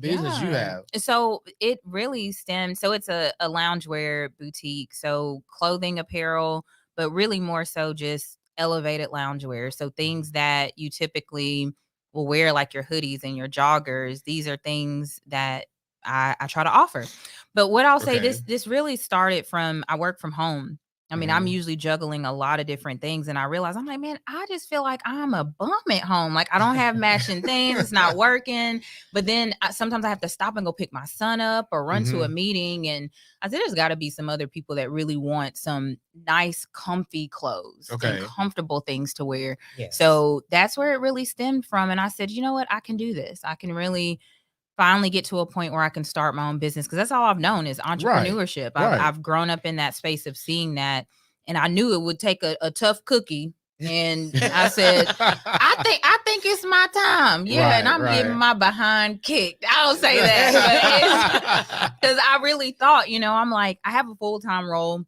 business you have. So it really stems. So it's a loungewear boutique. So clothing, apparel, but really more so just elevated loungewear. So things that you typically will wear, like your hoodies and your joggers. These are things that I try to offer. But what I'll say, this really started from, I work from home. I mean, I'm usually juggling a lot of different things. And I realize, I'm like, man, I just feel like I'm a bum at home. Like I don't have matching things. It's not working. But then sometimes I have to stop and go pick my son up or run to a meeting. And I said, there's got to be some other people that really want some nice, comfy clothes and comfortable things to wear. Yes. So that's where it really stemmed from. And I said, you know what? I can do this. I can really finally get to a point where I can start my own business, because that's all I've known is entrepreneurship. I've grown up in that space of seeing that, and I knew it would take a tough cookie. And I said, I think it's my time. Yeah, and I'm getting my behind kicked. I'll say that because I really thought, I'm like, I have a full-time role.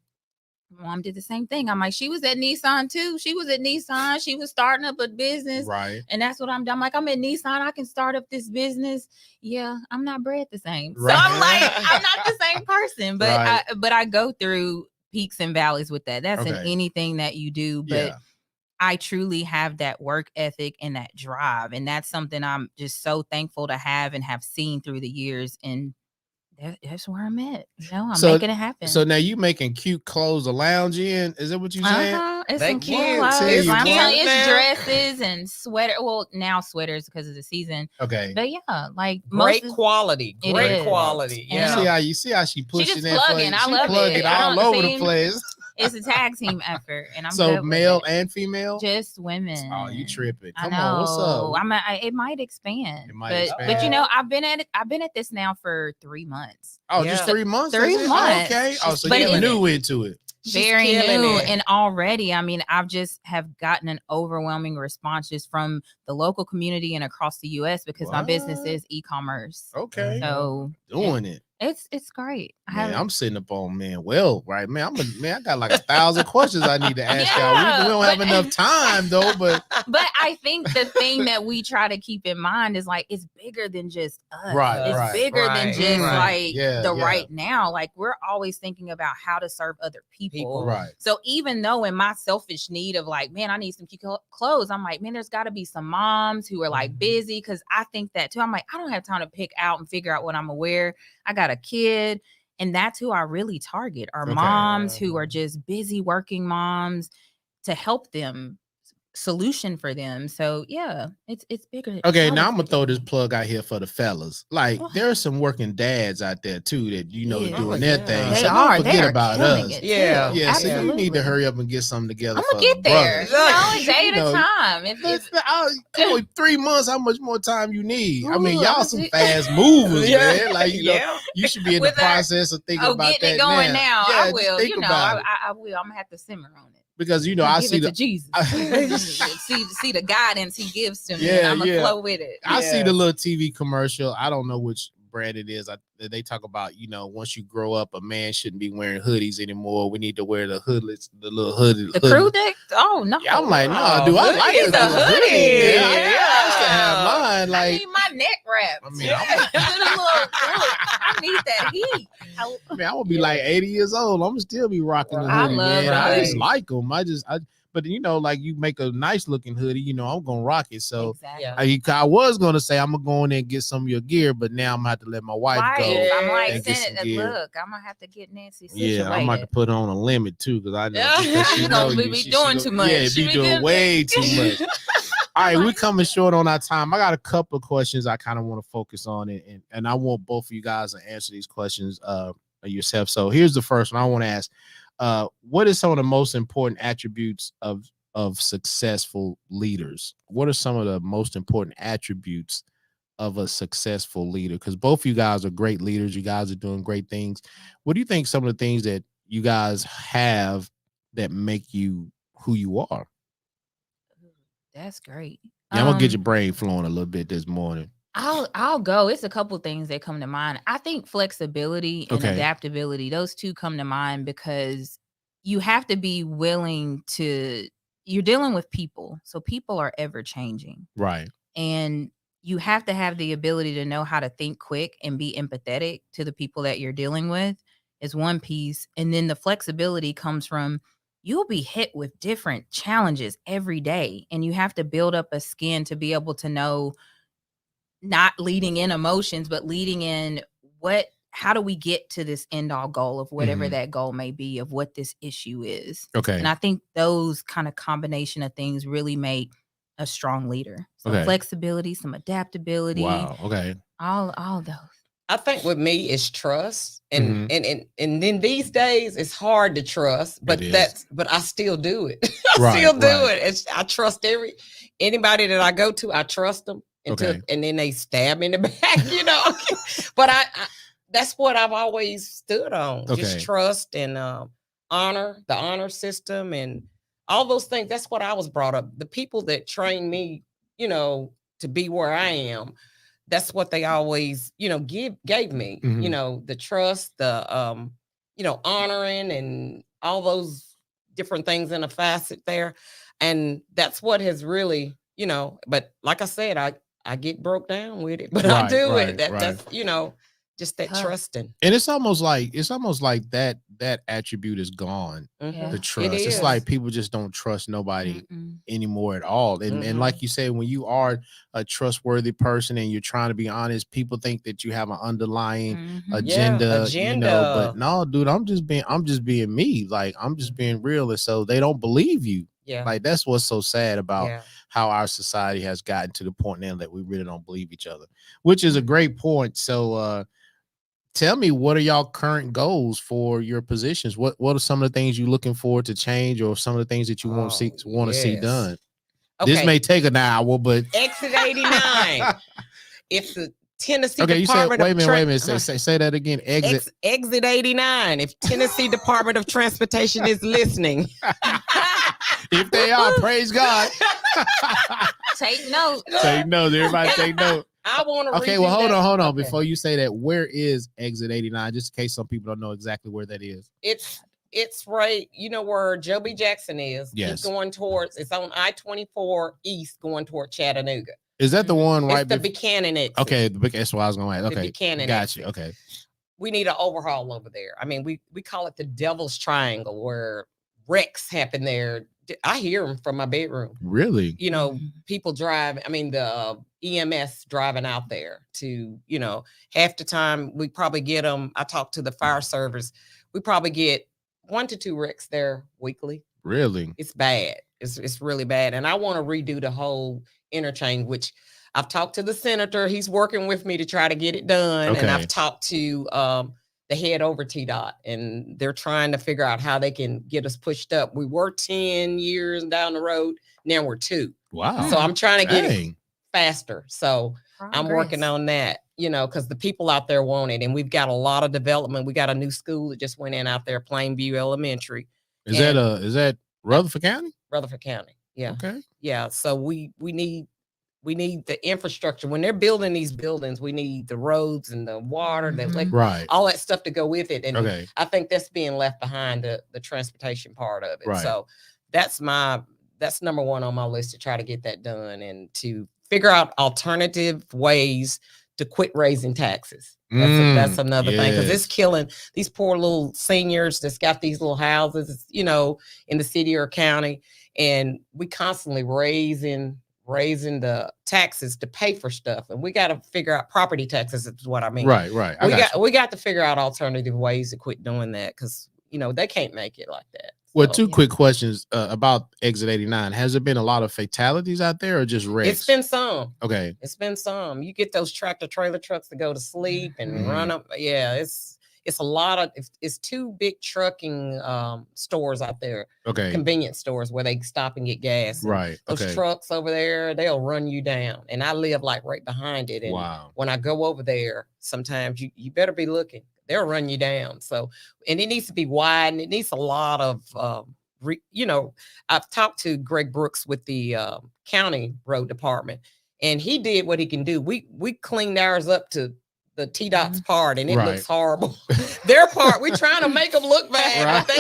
Mom did the same thing. I'm like, she was at Nissan too. She was at Nissan. She was starting up a business. Right. And that's what I'm doing. I'm like, I'm at Nissan. I can start up this business. Yeah, I'm not bred the same. Right. So I'm like, I'm not the same person. But I go through peaks and valleys with that. That's in anything that you do. But I truly have that work ethic and that drive. And that's something I'm just so thankful to have and have seen through the years. And that's where I'm at. I'm making it happen. So now you making cute clothes to lounge in? Is that what you saying? It's some cute clothes. It's dresses and sweater. Well, now sweaters because of the season. Okay. But yeah, like great quality. Great quality. Yeah. You see how she pushing that? Plugging. I love it. All over the place. It's a tag team effort, and I'm so male and female, just women. Oh, you tripping? Come on, what's up? It might expand, but I've been at this now for 3 months. Oh, just 3 months? 3 months. Okay. Oh, so you're new into it. Very new, and already, I mean, I've just have gotten an overwhelming response just from the local community and across the U.S. because my business is e-commerce. Okay, so doing it. It's great. I'm sitting up on right, man. I got like 1,000 questions I need to ask y'all. We don't have enough time though, but I think the thing that we try to keep in mind is like it's bigger than just us. It's bigger than just right now. Like we're always thinking about how to serve other people. Right. So even though in my selfish need of like, man, I need some cute clothes, I'm like, man, there's got to be some moms who are like busy, because I think that too. I'm like, I don't have time to pick out and figure out what I'm gonna wear. I got a kid, and that's who I really target are moms who are just busy working moms to help them, solution for them. So yeah, it's bigger. Okay, now I'm gonna throw this plug out here for the fellas. Like there are some working dads out there too that are doing their thing. They so are. Don't forget about us. Yeah. So you need to hurry up and get something together. I'm gonna get there. A day at a time. If 3 months, how much more time you need? I mean, y'all some fast movers, man. Like you should be in the process of thinking about that. Getting it going now. I will. I will. I'm gonna have to simmer on it. Because I see the Jesus. see the guidance he gives to me. And I'm gonna flow with it. I see the little TV commercial. I don't know which brand it is. They talk about once you grow up, a man shouldn't be wearing hoodies anymore. We need to wear the hoodless, the little hoodie. The crew neck? Oh no! Yeah, I'm like, no, dude. I like it. A hoodie. Yeah, I used to have mine. Like, I need my neck wrap. I mean, I need that heat. I mean, I will be like 80 years old. I'm gonna still be rocking the hoodie, man. I just like them. But like you make a nice looking hoodie, I'm gonna rock it. So I was gonna say I'm gonna go in there and get some of your gear, but now I'm gonna have to let my wife go. I'm like, look, I'm gonna have to get Nancy situated. Yeah, I'm about to put on a limit too, because I know she's gonna be doing too much. Yeah, be doing way too much. All right, we're coming short on our time. I got a couple of questions I kind of want to focus on, and I want both of you guys to answer these questions yourself. So here's the first one I want to ask. What is some of the most important attributes of successful leaders? What are some of the most important attributes of a successful leader? Because both of you guys are great leaders. You guys are doing great things. What do you think some of the things that you guys have that make you who you are? That's great. Yeah, I'm gonna get your brain flowing a little bit this morning. I'll go. It's a couple things that come to mind. I think flexibility and adaptability, those two come to mind because you have to be willing to, you're dealing with people. So people are ever changing. Right. And you have to have the ability to know how to think quick and be empathetic to the people that you're dealing with is one piece. And then the flexibility comes from you'll be hit with different challenges every day. And you have to build up a skin to be able to know, not leading in emotions, but leading in how do we get to this end all goal of whatever that goal may be, of what this issue is. Okay. And I think those kind of combination of things really make a strong leader. So flexibility, some adaptability. Wow. Okay. All those. I think with me is trust. And then these days it's hard to trust, but I still do it. I still do it. I trust anybody that I go to, I trust them and then they stab me in the back, you know. But I that's what I've always stood on. Just trust and honor, the honor system and all those things. That's what I was brought up. The people that trained me, you know, to be where I am, that's what they always, you know, gave me, you know, the trust, the, you know, honoring and all those different things in a facet there. And that's what has really, you know, but like I said, I get broke down with it, but I do it. That's, you know, just that trusting. And it's almost like that attribute is gone. The trust. It's like people just don't trust nobody anymore at all. And like you said, when you are a trustworthy person and you're trying to be honest, people think that you have an underlying agenda, you know, but no, dude, I'm just being me. Like I'm just being real. And so they don't believe you. Yeah. Like that's what's so sad about how our society has gotten to the point now that we really don't believe each other, which is a great point. So tell me, what are y'all current goals for your positions? What are some of the things you're looking forward to change, or some of the things that you want to see done? Okay. This may take an hour, but Exit 89. It's the Tennessee Department you said, wait a minute. Say that again. Exit 89. If Tennessee Department of Transportation is listening. If they are, praise God. Take note. Take note. Everybody take note. I want to. Okay, well, hold on. Okay. Before you say that, where is Exit 89? Just in case some people don't know exactly where that is. It's right. You know where Joe B. Jackson is. Yes. It's going towards. It's on I-24 East, going toward Chattanooga. Is that the one right? It's the Buchanan exit. Okay, that's what I was going to ask. Okay, Buchanan gotcha. Exit. Okay. We need an overhaul over there. I mean, we call it the Devil's Triangle, where wrecks happen there. I hear them from my bedroom. Really? You know, people drive. I mean, the EMS driving out there to, you know, half the time we probably get them. I talk to the fire service. We probably get 1 to 2 wrecks there weekly. Really? It's bad. It's really bad. And I want to redo the whole interchange, which I've talked to the senator. He's working with me to try to get it done. Okay. And I've talked to the head over TDOT, and they're trying to figure out how they can get us pushed up. We were 10 years down the road. Now we're 2. Wow. So I'm trying to get it faster. So I'm working on that, you know, because the people out there want it. And we've got a lot of development. We got a new school that just went in out there, Plainview Elementary. Is that Rutherford County? Rutherford County. Yeah. Okay. Yeah. So we need the infrastructure. When they're building these buildings, we need the roads and the water, all that stuff to go with it. And I think that's being left behind, the transportation part of it. Right. So that's number 1 on my list, to try to get that done and to figure out alternative ways to quit raising taxes. That's another thing, because it's killing these poor little seniors that's got these little houses, you know, in the city or county. And we constantly raising the taxes to pay for stuff, and we got to figure out property taxes is what I mean. Right. We got to figure out alternative ways to quit doing that, because you know they can't make it like that. Well, 2 quick questions about Exit 89. Has there been a lot of fatalities out there, or just wrecks? It's been some. Okay. It's been some. You get those tractor trailer trucks to go to sleep and run up. Yeah, it's a lot of, it's 2 big trucking stores out there. Okay. Convenience stores where they stop and get gas. Right. Those trucks over there, they'll run you down. And I live like right behind it. And when I go over there, sometimes you better be looking. They'll run you down. So, and it needs to be wide, and it needs a lot of, you know, I've talked to Greg Brooks with the county road department, and he did what he can do. We cleaned ours up to the TDOT's part, and it looks horrible. Their part, we're trying to make them look bad, but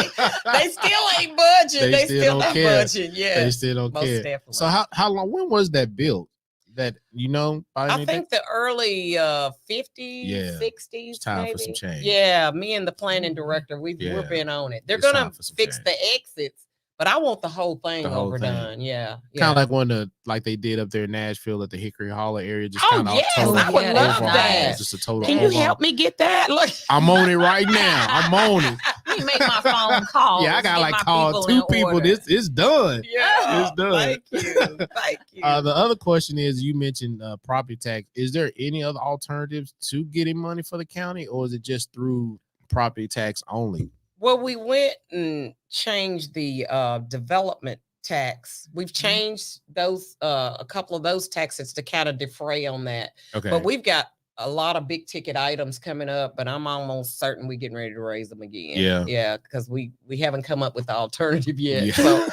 they still ain't budging. They still ain't budging. Yeah, they still don't care. Definitely. So how long? When was that built? That, you know, I think the early 50s, 60s. It's time maybe. For some change. Yeah, me and the planning director, we've been on it. They're gonna fix the exits, But I want the whole thing overdone. Yeah. Kind of like one of like they did up there in Nashville at the Hickory Hollow area. Just kind of yes, I would love that. Just a total. Can you help me get that? Look, I'm on it right now. I'm on it. Let me make my phone call. Yeah, I got like call 2 people. It's done. Yeah, it's done. Thank you. Thank you. The other question is, you mentioned property tax. Is there any other alternatives to getting money for the county, or is it just through property tax only? Well, we went and changed the development tax. We've changed those a couple of those taxes to kind of defray on that. Okay. But we've got a lot of big ticket items coming up, but I'm almost certain we're getting ready to raise them again. Yeah. Yeah, because we haven't come up with the alternative yet. Yeah. So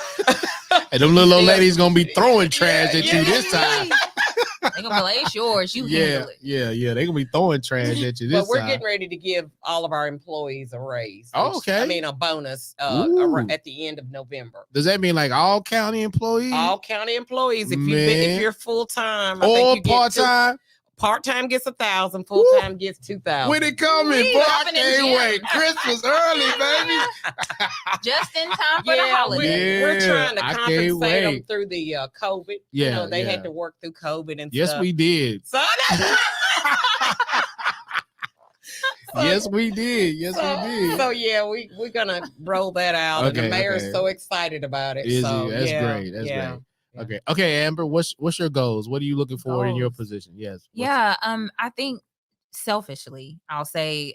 and them little old ladies gonna be throwing trash at you this time. They're gonna be like, it's yours. You handle it. Yeah. They're gonna be throwing trash at you this But we're time. getting ready to give all of our employees a raise. Oh, okay. I mean, a bonus at the end of November. Does that mean like all county employees? All county employees. If you're full time or part time. Part time gets 1,000. Full time gets 2,000. When it coming, boy? I can't wait. Christmas early, baby. Just in time for the holiday. We're trying to compensate them through the COVID. Yeah, they had to work through COVID and yes, stuff. we did. So yes, we did. Yes, we did. So yeah, we're gonna roll that out, and the mayor's so excited about it. Is so he? That's great. That's great. Okay, Amber, what's your goals? What are you looking for in your position? Yes. Yeah. I think selfishly, I'll say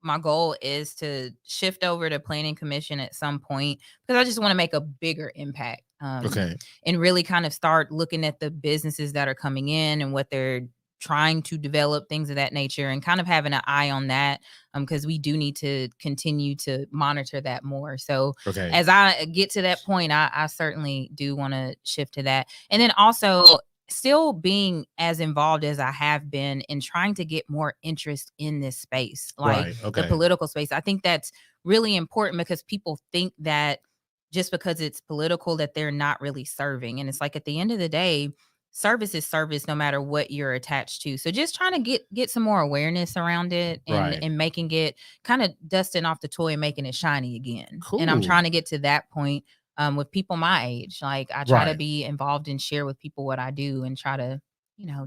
my goal is to shift over to planning commission at some point, because I just want to make a bigger impact. And really kind of start looking at the businesses that are coming in and what they're trying to develop, things of that nature, and kind of having an eye on that, because we do need to continue to monitor that more. So as I get to that point, I certainly do want to shift to that. And then also still being as involved as I have been in trying to get more interest in this space, like the political space. I think that's really important, because people think that just because it's political that they're not really serving. And it's like, at the end of the day, service is service, no matter what you're attached to. So just trying to get some more awareness around it, and making it kind of dusting off the toy and making it shiny again. Cool. And I'm trying to get to that point with people my age. Like, I try to be involved and share with people what I do, and try to,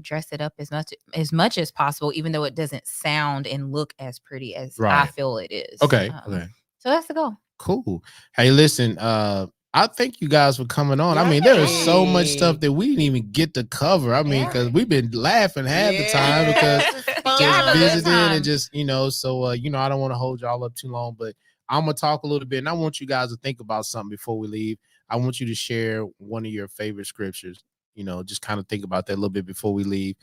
dress it up as much as possible, even though it doesn't sound and look as pretty as I feel it is. Okay. So that's the goal. Cool. Hey, listen, I thank you guys for coming on. I mean, there is so much stuff that we didn't even get to cover. I mean, because we've been laughing half the time, because just visiting and just, so, I don't want to hold y'all up too long, but I'm going to talk a little bit, and I want you guys to think about something before we leave. I want you to share one of your favorite scriptures, just kind of think about that a little bit before we leave.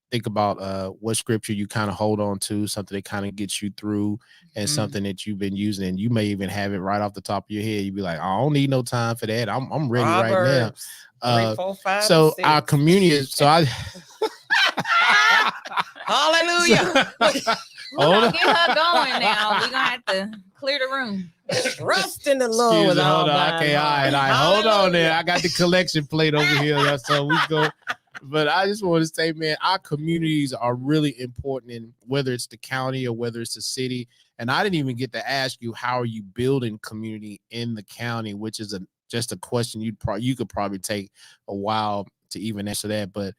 Think about what scripture you kind of hold on to, something that kind of gets you through, and something that you've been using, and you may even have it right off the top of your head. You'd be like, I don't need no time for that. I'm ready Proverbs, right now. 3, 4, 5, so 6. Our community is Hallelujah. We're gonna get her going now. We're gonna have to clear the room. Trust in the Lord with all thine heart. Hold on there. I got the collection plate over here. So we go. But I just want to say, man, our communities are really important, in whether it's the county or whether it's the city. And I didn't even get to ask you, how are you building community in the county, which is just a question you could probably take a while to even answer that. But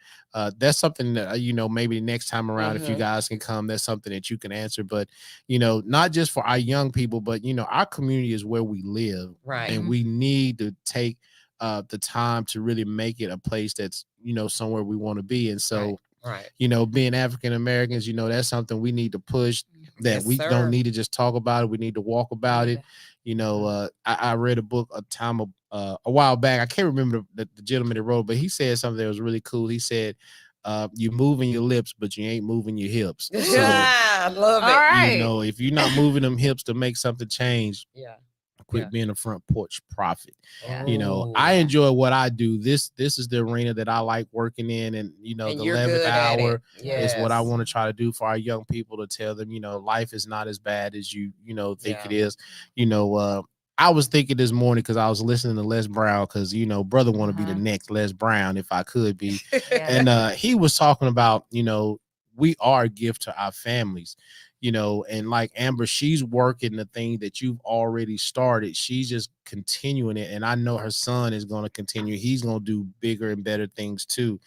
that's something that, maybe next time around, if you guys can come, that's something that you can answer. But, not just for our young people, but, our community is where we live. Right. And we need to take the time to really make it a place that's, somewhere we want to be. And so, being African Americans, that's something we need to push, that we don't need to just talk about it. We need to walk about it. I read a book a while back. I can't remember the gentleman that wrote, but he said something that was really cool. He said, you're moving your lips, but you ain't moving your hips. So, I love it. All right. If you're not moving them hips to make something change, quit being a front porch prophet. I enjoy what I do. This is the arena that I like working in, and the 11th hour is what I want to try to do for our young people, to tell them, life is not as bad as you think it is. I was thinking this morning, because I was listening to Les Brown, because brother want to be the next Les Brown if I could be. And he was talking about, we are a gift to our families. you know, and like Amber, she's working the thing that you've already started. She's just continuing it. And I know her son is going to continue. He's going to do bigger and better things too.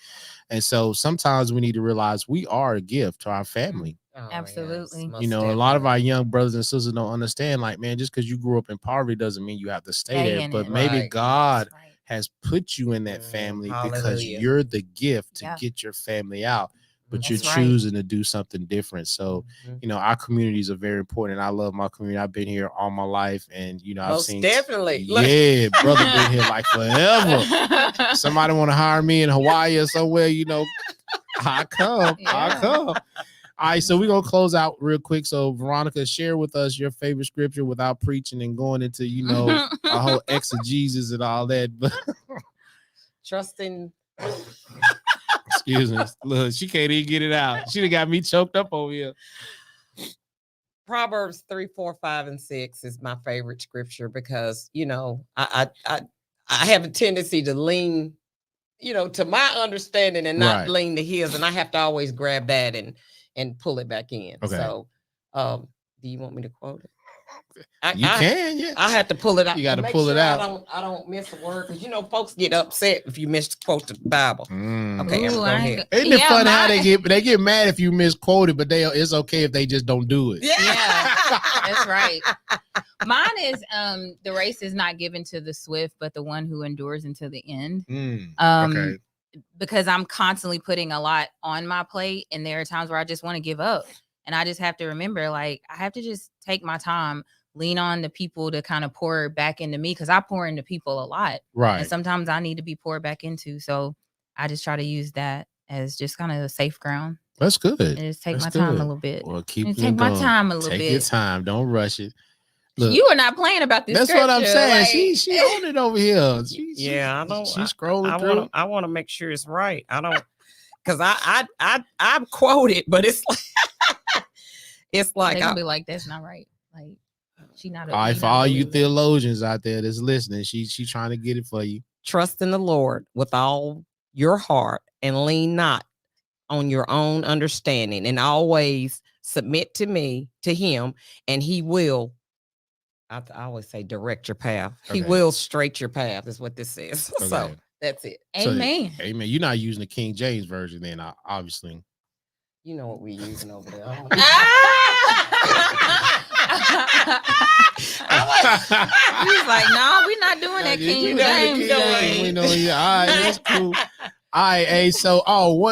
And so sometimes we need to realize we are a gift to our family. Oh, Absolutely. yes, You know, a lot of our young brothers and sisters don't understand, like, man, just because you grew up in poverty doesn't mean you have to stay there. But maybe God has put you in that family because you're the gift to get your family out, but you're choosing to do something different. So, you know, our communities are very important. I love my community. I've been here all my life, and you know, I've seen definitely. Yeah, brother been here like forever. Somebody want to hire me in Hawaii or somewhere, you know, I come. All right, so we're gonna close out real quick. So Veronica, share with us your favorite scripture without preaching and going into, you know, a whole exegesis and all that. But trusting. Excuse me. Look, she can't even get it out. She done got me choked up over here. Proverbs 3, 4, 5, and 6 is my favorite scripture because, you know, I have a tendency to lean, you know, to my understanding and not lean to his, and I have to always grab that and pull it back in. Okay. So, do you want me to quote it? You can, yeah. I have to pull it out. You got to pull it out. I don't miss a word because, you know, folks get upset if you misquote the Bible. Okay, Ooh, go ahead. Isn't it funny how they get mad if you misquote it, but it's okay if they just don't do it. Yeah, that's right. Mine is the race is not given to the swift, but the one who endures until the end. Okay. Because I'm constantly putting a lot on my plate, and there are times where I just want to give up, and I just have to remember, like, I have to just take my time, lean on the people to kind of pour back into me, because I pour into people a lot, right? And sometimes I need to be poured back into, so I just try to use that as just kind of a safe ground. That's good. And just take my time a little bit. Well, take my time a little bit. Take your time. Don't rush it. Look, you are not playing about this. That's scripture. What I'm saying. Like, she on it over here. I don't. She's scrolling through. I want to make sure it's right. I don't, because I quote it, but it's like it's like they gonna be like, that's not right. Like, she not. All right, for all you theologians out there that's listening, she trying to get it for you. Trust in the Lord with all your heart and lean not on your own understanding, and always submit to him, and he will. I always say direct your path. Okay. He will straight your path is what this says. Okay. So that's it. Amen. So, amen. You're not using the King James version then, obviously. You know what we're using over there. He's like, no, we're not doing that King James. We know you. All right, that's cool. All right, hey, so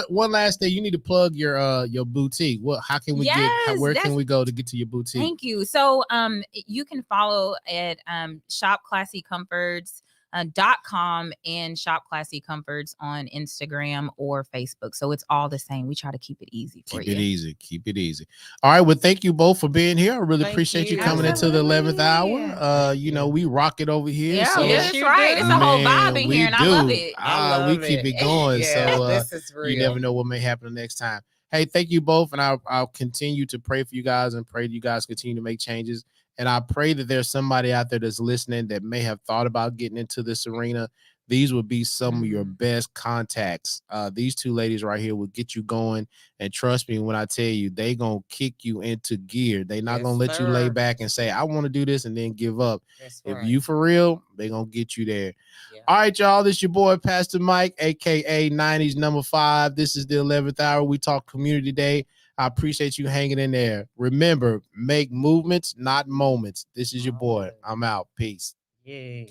one last thing, you need to plug your boutique. How can we where can we go to get to your boutique? Thank you. So you can follow at shopclassycomforts.com and Shop Classy Comforts on Instagram or Facebook. So it's all the same. We try to keep it easy for you. Keep it easy. All right. Well, thank you both for being here. I really appreciate you coming into the 11th hour. You know, we rock it over here. Yeah, so, that's right. It's a whole vibe in here, and I love it. We keep it going. Yeah, so this is real. You never know what may happen the next time. Hey, thank you both, and I'll continue to pray for you guys and pray that you guys continue to make changes. And I pray that there's somebody out there that's listening that may have thought about getting into this arena. These would be some of your best contacts. These two ladies right here will get you going. And trust me when I tell you, they going to kick you into gear. They not going to let you lay back and say, I want to do this and then give up. If you for real, they going to get you there. Yeah. All right, y'all. This is your boy, Pastor Mike, a.k.a. 90s number 5. This is the 11th hour. We talk community day. I appreciate you hanging in there. Remember, make movements, not moments. This is your boy. I'm out. Peace. Yay.